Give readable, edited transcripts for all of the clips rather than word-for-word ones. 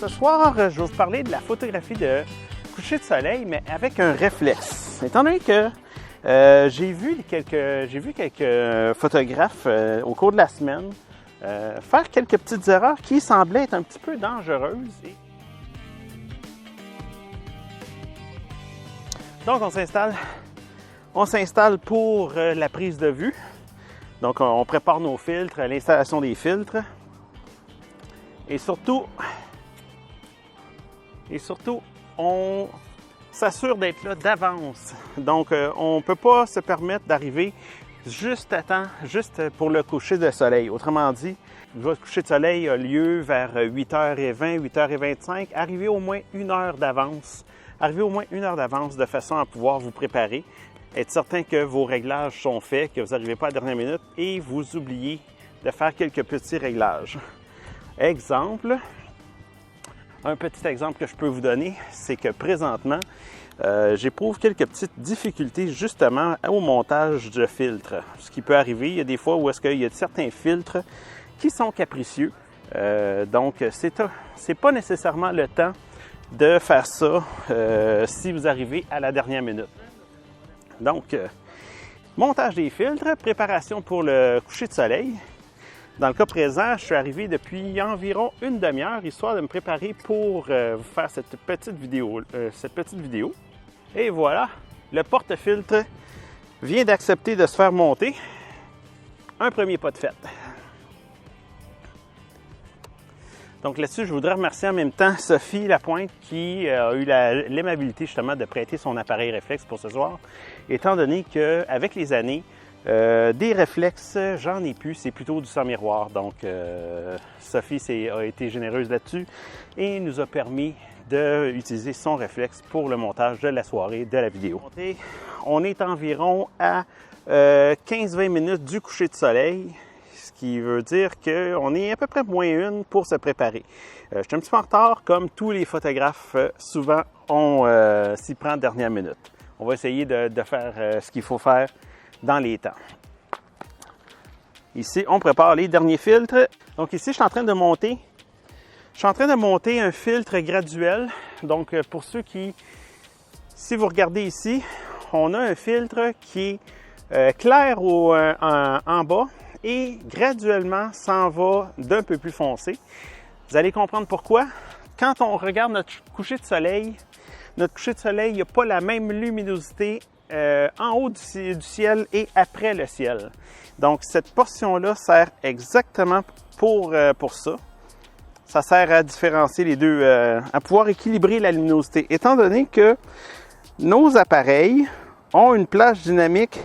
Ce soir, je vais vous parler de la photographie de coucher de soleil, mais avec un réflexe. Étant donné que j'ai vu quelques photographes au cours de la semaine faire quelques petites erreurs qui semblaient être un petit peu dangereuses. Donc, on s'installe pour la prise de vue. Donc, on prépare nos filtres, l'installation des filtres. Et surtout, on s'assure d'être là d'avance. Donc, on ne peut pas se permettre d'arriver juste à temps, juste pour le coucher de soleil. Autrement dit, votre coucher de soleil a lieu vers 8h20, 8h25. Arrivez au moins une heure d'avance. Arrivez au moins une heure d'avance de façon à pouvoir vous préparer. Être certain que vos réglages sont faits, que vous n'arrivez pas à la dernière minute et vous oubliez de faire quelques petits réglages. Exemple, un petit exemple que je peux vous donner, c'est que présentement, j'éprouve quelques petites difficultés justement au montage de filtres. Ce qui peut arriver, il y a des fois où est-ce qu'il y a certains filtres qui sont capricieux. Donc, c'est pas nécessairement le temps de faire ça si vous arrivez à la dernière minute. Donc, montage des filtres, préparation pour le coucher de soleil. Dans le cas présent, je suis arrivé depuis environ une demi-heure, histoire de me préparer pour vous faire cette petite vidéo. Et voilà, le porte-filtre vient d'accepter de se faire monter. Un premier pas de fait. Donc là-dessus, je voudrais remercier en même temps Sophie Lapointe qui a eu l'aimabilité justement de prêter son appareil réflexe pour ce soir, étant donné qu'avec les années, des réflexes, j'en ai plus, c'est plutôt du sans miroir. Donc, Sophie a été généreuse là-dessus et nous a permis d'utiliser son réflexe pour le montage de la soirée, de la vidéo. On est environ à 15-20 minutes du coucher de soleil, ce qui veut dire qu'on est à peu près moins une pour se préparer. Je suis un petit peu en retard, comme tous les photographes, souvent, on s'y prend dernière minute. On va essayer de faire ce qu'il faut faire dans les temps. Ici, on prépare les derniers filtres. Donc ici, je suis en train de monter un filtre graduel. Donc pour ceux qui, si vous regardez ici, on a un filtre qui est clair en bas et graduellement s'en va d'un peu plus foncé. Vous allez comprendre pourquoi. Quand on regarde notre coucher de soleil, il n'y a pas la même luminosité en haut du ciel et après le ciel. Donc, cette portion-là sert exactement pour ça. Ça sert à différencier les deux, à pouvoir équilibrer la luminosité. Étant donné que nos appareils ont une plage dynamique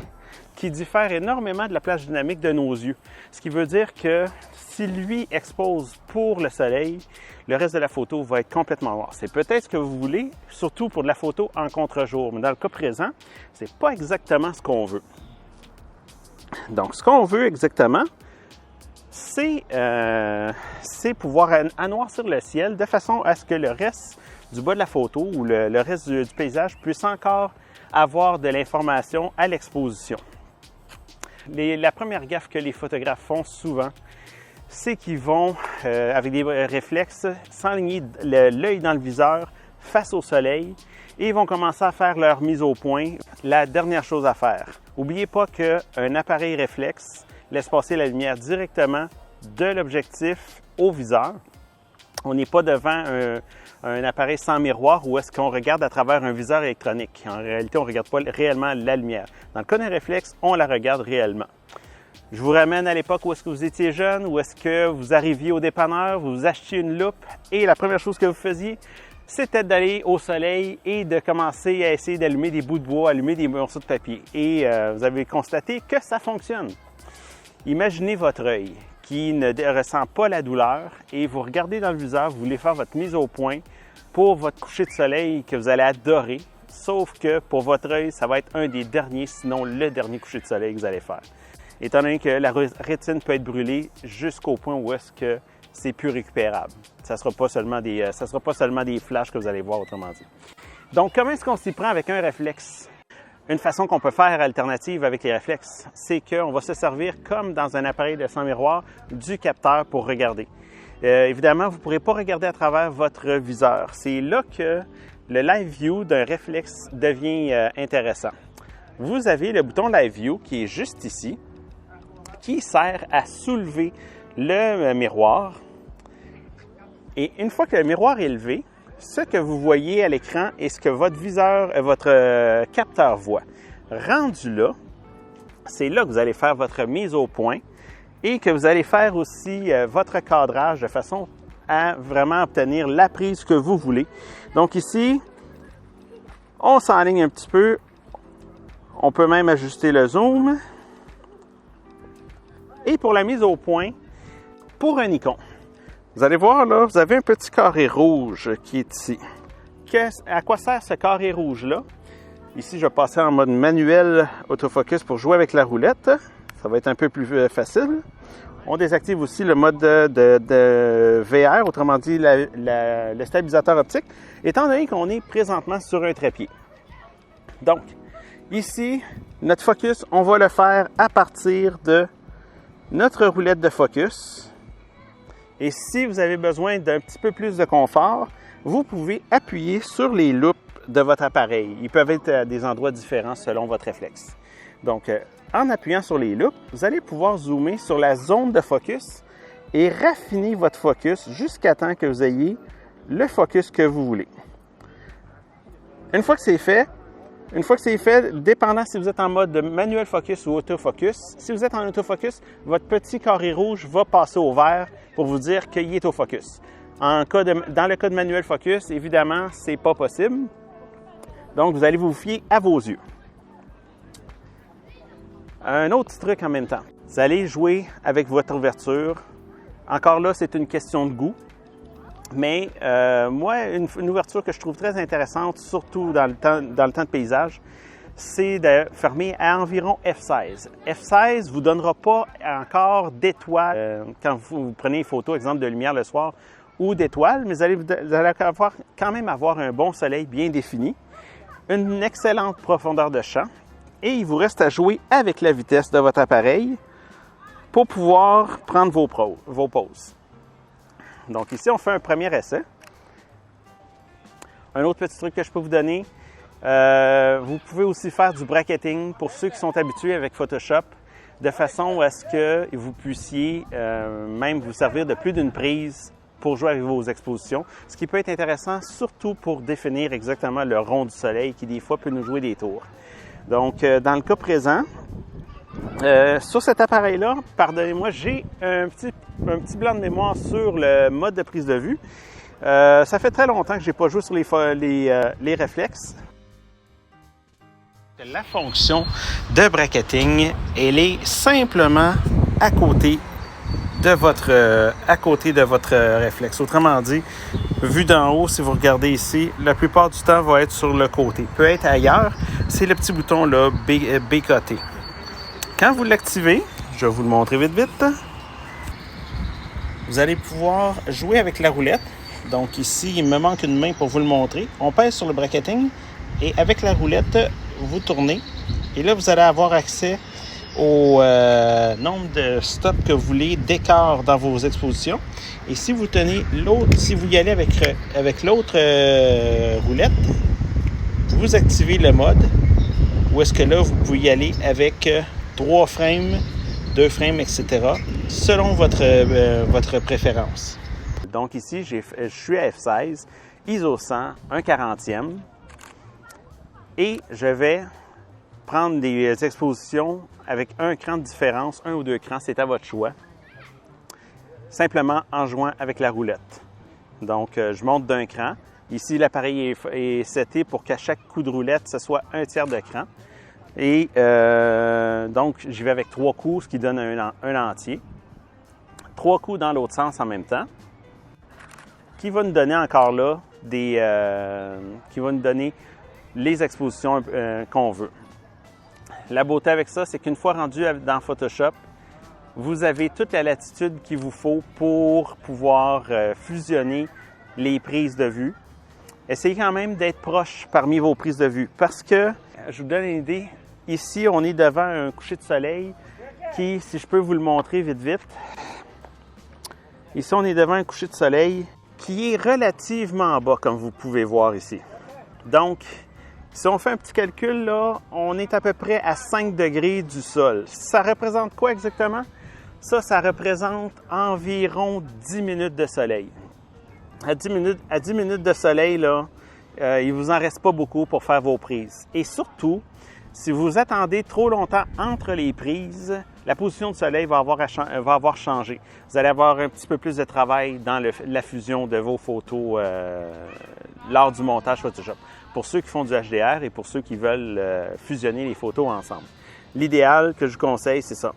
qui diffère énormément de la plage dynamique de nos yeux. Ce qui veut dire que si lui expose pour le soleil, le reste de la photo va être complètement noir. C'est peut-être ce que vous voulez, surtout pour de la photo en contre-jour. Mais dans le cas présent, c'est pas exactement ce qu'on veut. Donc, ce qu'on veut exactement, c'est pouvoir anoircir le ciel de façon à ce que le reste du bas de la photo ou le reste du paysage puisse encore avoir de l'information à l'exposition. La première gaffe que les photographes font souvent, c'est qu'ils vont, avec des réflexes, s'enligner l'œil dans le viseur face au soleil et ils vont commencer à faire leur mise au point. La dernière chose à faire, n'oubliez pas qu'un appareil réflexe laisse passer la lumière directement de l'objectif au viseur. On n'est pas devant un appareil sans miroir où est-ce qu'on regarde à travers un viseur électronique. En réalité, on ne regarde pas réellement la lumière. Dans le cas d'un réflexe, on la regarde réellement. Je vous ramène à l'époque où est-ce que vous étiez jeune, où est-ce que vous arriviez au dépanneur, vous achetiez une loupe et la première chose que vous faisiez, c'était d'aller au soleil et de commencer à essayer d'allumer des bouts de bois, allumer des morceaux de papier. Et vous avez constaté que ça fonctionne. Imaginez votre œil qui ne ressent pas la douleur et vous regardez dans le viseur, vous voulez faire votre mise au point pour votre coucher de soleil que vous allez adorer, sauf que pour votre œil, ça va être un des derniers, sinon le dernier coucher de soleil que vous allez faire. Étant donné que la rétine peut être brûlée jusqu'au point où est-ce que c'est plus récupérable. Ça ne sera pas seulement des flashs que vous allez voir, autrement dit. Donc, comment est-ce qu'on s'y prend avec un réflexe? Une façon qu'on peut faire alternative avec les réflexes, c'est qu'on va se servir, comme dans un appareil de sans miroir, du capteur pour regarder. Évidemment, vous ne pourrez pas regarder à travers votre viseur. C'est là que le Live View d'un réflexe devient intéressant. Vous avez le bouton Live View qui est juste ici, qui sert à soulever le miroir. Et une fois que le miroir est levé, ce que vous voyez à l'écran est ce que votre viseur, votre capteur voit. Rendu là, c'est là que vous allez faire votre mise au point et que vous allez faire aussi votre cadrage de façon à vraiment obtenir la prise que vous voulez. Donc ici, on s'enligne un petit peu. On peut même ajuster le zoom. Et pour la mise au point, pour un Nikon, vous allez voir là, vous avez un petit carré rouge qui est ici. À quoi sert ce carré rouge-là? Ici, je vais passer en mode manuel autofocus pour jouer avec la roulette. Ça va être un peu plus facile. On désactive aussi le mode de VR, autrement dit le stabilisateur optique, étant donné qu'on est présentement sur un trépied. Donc, ici, notre focus, on va le faire à partir de notre roulette de focus. Et si vous avez besoin d'un petit peu plus de confort, vous pouvez appuyer sur les loupes de votre appareil. Ils peuvent être à des endroits différents selon votre réflexe. Donc, en appuyant sur les loupes, vous allez pouvoir zoomer sur la zone de focus et raffiner votre focus jusqu'à temps que vous ayez le focus que vous voulez. Une fois que c'est fait, dépendant si vous êtes en mode manuel focus ou autofocus, si vous êtes en autofocus, votre petit carré rouge va passer au vert pour vous dire qu'il est au focus. Dans le cas de manuel focus, évidemment, ce n'est pas possible. Donc, vous allez vous fier à vos yeux. Un autre petit truc en même temps. Vous allez jouer avec votre ouverture. Encore là, c'est une question de goût. Mais moi, une ouverture que je trouve très intéressante, surtout dans le temps de paysage, c'est de fermer à environ f16. F16 ne vous donnera pas encore d'étoiles quand vous prenez une photo, exemple de lumière le soir, ou d'étoiles, mais vous allez quand même avoir un bon soleil bien défini, une excellente profondeur de champ, et il vous reste à jouer avec la vitesse de votre appareil pour pouvoir prendre vos poses. Donc ici, on fait un premier essai. Un autre petit truc que je peux vous donner, vous pouvez aussi faire du bracketing pour ceux qui sont habitués avec Photoshop, de façon à ce que vous puissiez même vous servir de plus d'une prise pour jouer avec vos expositions, ce qui peut être intéressant surtout pour définir exactement le rond du soleil qui des fois peut nous jouer des tours. Donc dans le cas présent, sur cet appareil-là, pardonnez-moi, j'ai un petit blanc de mémoire sur le mode de prise de vue. Ça fait très longtemps que je n'ai pas joué sur les réflexes. La fonction de bracketing, elle est simplement à côté de votre réflexe. Autrement dit, vu d'en haut, si vous regardez ici, la plupart du temps va être sur le côté. Peut être ailleurs, c'est le petit bouton là, B-côté. Quand vous l'activez, je vais vous le montrer vite. Vous allez pouvoir jouer avec la roulette. Donc ici, il me manque une main pour vous le montrer. On pèse sur le bracketing et avec la roulette, vous tournez. Et là, vous allez avoir accès au nombre de stops que vous voulez d'écart dans vos expositions. Et si vous tenez l'autre, si vous y allez avec l'autre roulette, vous activez le mode. Ou est-ce que là, vous pouvez y aller avec 3 frames, 2 frames, etc. selon votre préférence. Donc ici, je suis à F16, ISO 100, 1/40e. Et je vais prendre des expositions avec un cran de différence, 1 ou 2 crans, c'est à votre choix. Simplement en jouant avec la roulette. Donc, je monte d'un cran. Ici, l'appareil est seté pour qu'à chaque coup de roulette, ce soit 1/3 de cran. Et donc, j'y vais avec 3 coups, ce qui donne un entier. 3 coups dans l'autre sens en même temps. Qui va nous donner encore là qui va nous donner les expositions qu'on veut. La beauté avec ça, c'est qu'une fois rendu dans Photoshop, vous avez toute la latitude qu'il vous faut pour pouvoir fusionner les prises de vue. Essayez quand même d'être proche parmi vos prises de vue parce que, je vous donne une idée, ici on est devant un coucher de soleil qui, si je peux vous le montrer vite, Ici, on est devant un coucher de soleil qui est relativement bas, comme vous pouvez voir ici. Donc, si on fait un petit calcul, là, on est à peu près à 5 degrés du sol. Ça représente quoi exactement? Ça représente environ 10 minutes de soleil. À 10 minutes de soleil, là, il ne vous en reste pas beaucoup pour faire vos prises. Et surtout, si vous attendez trop longtemps entre les prises, la position du soleil va avoir changé. Vous allez avoir un petit peu plus de travail dans la fusion de vos photos lors du montage Photoshop. Pour ceux qui font du HDR et pour ceux qui veulent fusionner les photos ensemble. L'idéal que je vous conseille, c'est ça.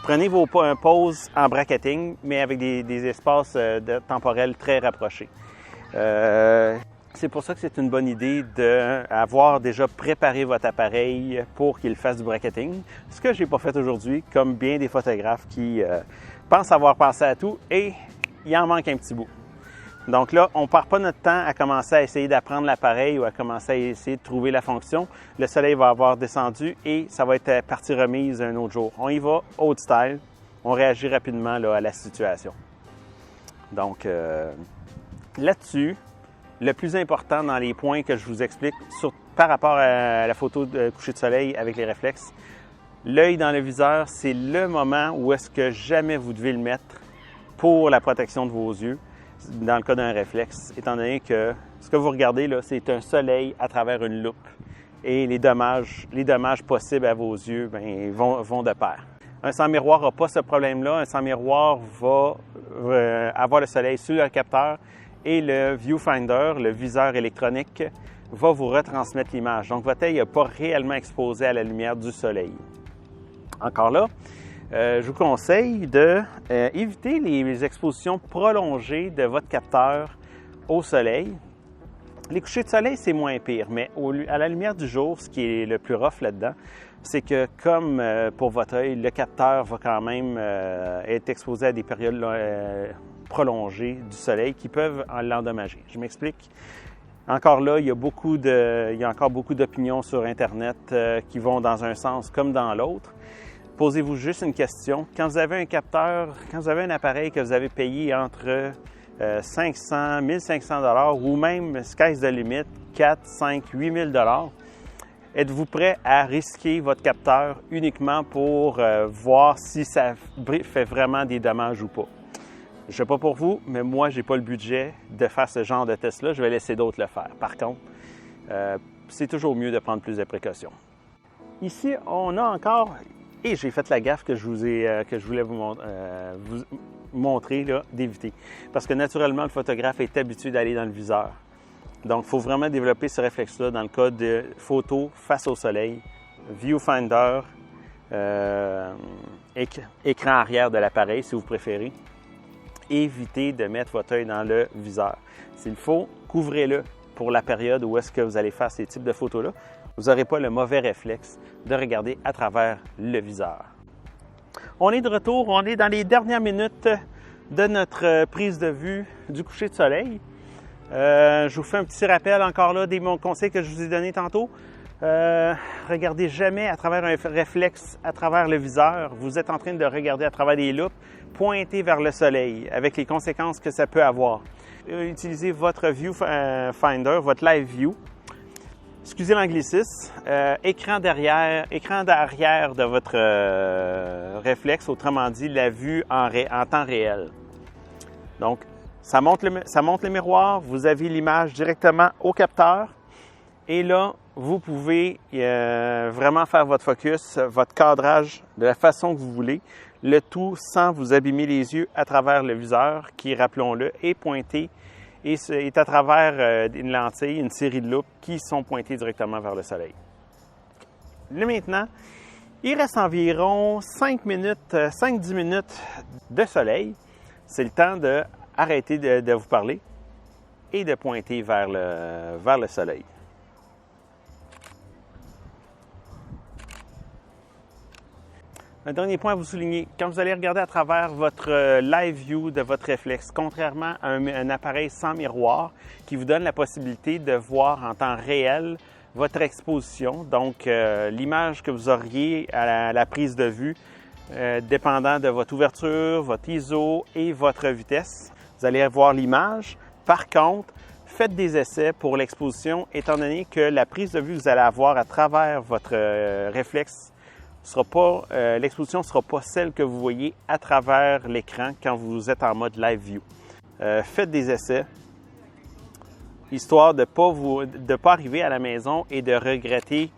Prenez vos poses en bracketing, mais avec des espaces temporels très rapprochés. C'est pour ça que c'est une bonne idée d'avoir déjà préparé votre appareil pour qu'il fasse du bracketing. Ce que je n'ai pas fait aujourd'hui, comme bien des photographes qui pensent avoir pensé à tout et il en manque un petit bout. Donc là, on ne perd pas notre temps à commencer à essayer d'apprendre l'appareil ou à commencer à essayer de trouver la fonction. Le soleil va avoir descendu et ça va être partie remise un autre jour. On y va old style, on réagit rapidement là, à la situation. Donc là-dessus, le plus important dans les points que je vous explique par rapport à la photo de coucher de soleil avec les réflexes, l'œil dans le viseur, c'est le moment où est-ce que jamais vous devez le mettre pour la protection de vos yeux, dans le cas d'un réflexe, étant donné que ce que vous regardez là, c'est un soleil à travers une loupe et les dommages possibles à vos yeux vont de pair. Un sans miroir n'a pas ce problème-là. Un sans miroir va avoir le soleil sur le capteur et le viewfinder, le viseur électronique, va vous retransmettre l'image. Donc, votre œil n'est pas réellement exposé à la lumière du soleil. Encore là, je vous conseille d'éviter les expositions prolongées de votre capteur au soleil. Les couchers de soleil, c'est moins pire, mais à la lumière du jour, ce qui est le plus rough là-dedans, c'est que comme pour votre œil, le capteur va quand même être exposé à des périodes prolongées du soleil qui peuvent l'endommager. Je m'explique. Encore là, il y a encore beaucoup d'opinions sur Internet qui vont dans un sens comme dans l'autre. Posez-vous juste une question. Quand vous avez un capteur, quand vous avez un appareil que vous avez payé entre 500, 1500 $ ou même, sky's the limit, 4, 5, 8000 $, êtes-vous prêt à risquer votre capteur uniquement pour voir si ça fait vraiment des dommages ou pas? Je ne sais pas pour vous, mais moi, je n'ai pas le budget de faire ce genre de test-là. Je vais laisser d'autres le faire. Par contre, c'est toujours mieux de prendre plus de précautions. Ici, on a encore, et j'ai fait la gaffe que je voulais vous montrer, d'éviter. Parce que naturellement, le photographe est habitué d'aller dans le viseur. Donc, il faut vraiment développer ce réflexe-là dans le cas de photo face au soleil, viewfinder, écran arrière de l'appareil, si vous préférez. Évitez de mettre votre œil dans le viseur. S'il faut, couvrez-le pour la période où est-ce que vous allez faire ces types de photos-là. Vous n'aurez pas le mauvais réflexe de regarder à travers le viseur. On est de retour, on est dans les dernières minutes de notre prise de vue du coucher de soleil. Je vous fais un petit rappel encore là des conseils que je vous ai donnés tantôt. Regardez jamais à travers un réflexe, à travers le viseur. Vous êtes en train de regarder à travers des loupes, pointez vers le soleil avec les conséquences que ça peut avoir. Utilisez votre viewfinder, votre live view. Excusez l'anglicisme, écran d'arrière de votre réflexe, autrement dit la vue en temps réel. Donc, ça monte le miroir, vous avez l'image directement au capteur et là, vous pouvez vraiment faire votre focus, votre cadrage de la façon que vous voulez, le tout sans vous abîmer les yeux à travers le viseur qui, rappelons-le, est pointé et est à travers une lentille, une série de loupes qui sont pointées directement vers le soleil. Là maintenant, il reste environ 5-10 minutes de soleil. C'est le temps d'arrêter de vous parler et de pointer vers le soleil. Un dernier point à vous souligner, quand vous allez regarder à travers votre live view de votre réflexe, contrairement à un appareil sans miroir qui vous donne la possibilité de voir en temps réel votre exposition, donc l'image que vous auriez à la prise de vue dépendant de votre ouverture, votre ISO et votre vitesse. Vous allez voir l'image. Par contre, faites des essais pour l'exposition, étant donné que la prise de vue que vous allez avoir à travers votre réflexe, l'exposition ne sera pas celle que vous voyez à travers l'écran quand vous êtes en mode live view. Faites des essais, histoire de ne pas arriver à la maison et de regretter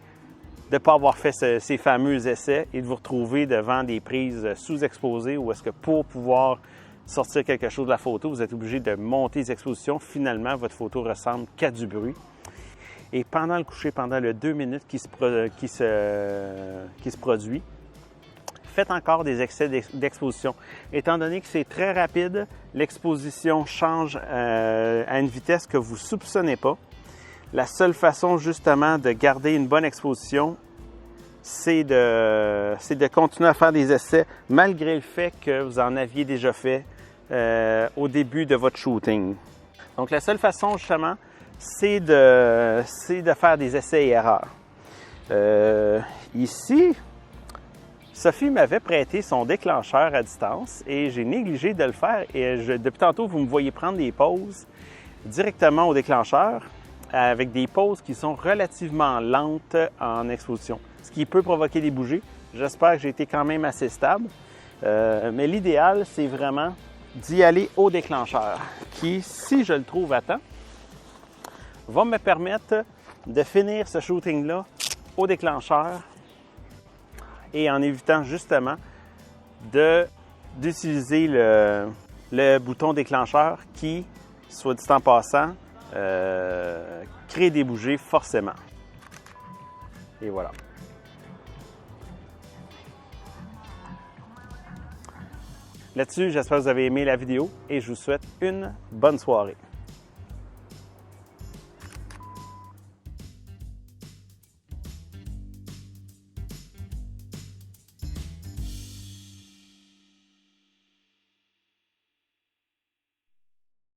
de ne pas avoir fait ces fameux essais et de vous retrouver devant des prises sous-exposées où est-ce que pour pouvoir sortir quelque chose de la photo, vous êtes obligé de monter les expositions. Finalement, votre photo ressemble qu'à du bruit. Et pendant le coucher, pendant le 2 minutes qui se produit, faites encore des excès d'exposition. Étant donné que c'est très rapide, l'exposition change à une vitesse que vous ne soupçonnez pas. La seule façon justement de garder une bonne exposition, c'est de continuer à faire des essais malgré le fait que vous en aviez déjà fait au début de votre shooting. Donc la seule façon justement, c'est de faire des essais et erreurs. Ici, Sophie m'avait prêté son déclencheur à distance et j'ai négligé de le faire. Et depuis tantôt, vous me voyez prendre des pauses directement au déclencheur avec des pauses qui sont relativement lentes en exposition, ce qui peut provoquer des bougies. J'espère que j'ai été quand même assez stable. Mais l'idéal, c'est vraiment d'y aller au déclencheur qui, si je le trouve à temps, va me permettre de finir ce shooting-là au déclencheur et en évitant justement d'utiliser le bouton déclencheur qui, soit dit en passant, crée des bougies forcément. Et voilà. Là-dessus, j'espère que vous avez aimé la vidéo et je vous souhaite une bonne soirée.